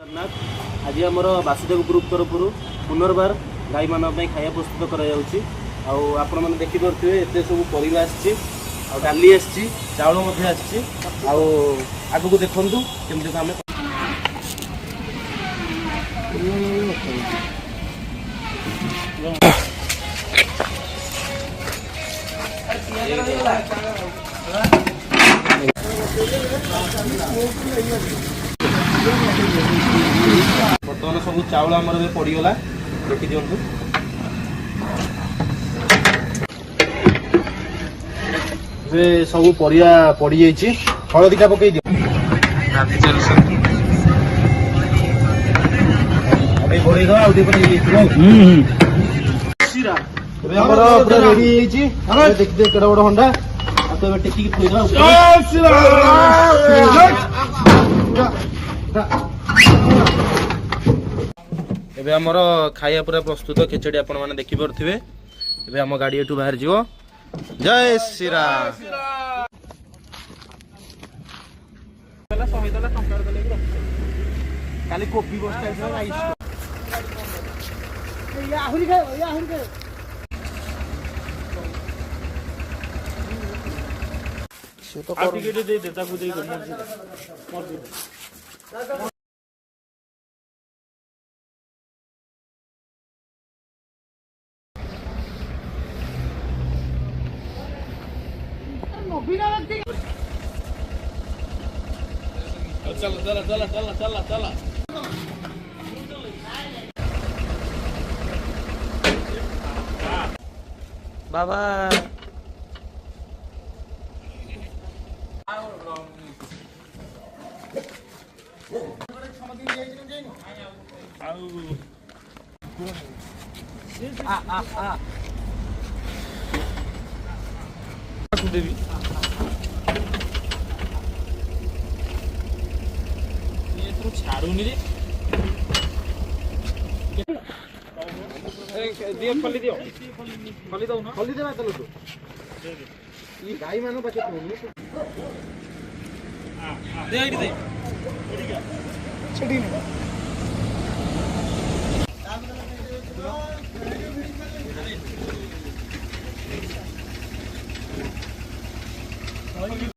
आज आम वासुदेव ग्रुप तरफ पुनर्बार गाई मान खाया प्रस्तुत कर देखिपे एत सब परिवा डाली आसी चाउल आगू देखु केमती आम बर्तमान सब चाउल आमर पड़गला देखी दिंतु सब परिया पड़ जाइए हलदीटा पकई दियो देखते केड़ा बड़ हंडा टेकिक एबे हमर खाया पूरा प्रस्तुत खिचड़ी आपण माने देखि परथिबे एबे हम गाड़ी एठू बाहर जीवो। जय श्री राम। काली कोपी बस्ता है राइस या आहुरी खाओ से तो कर टिकट दे देता को दे चला बाबा देवी ये तो छाड़ूनी रे दियो फली दियो फली दो ना फली देबा चलो तो ये गाय मानो पाछे तो दे आइडी दे छड़ी नहीं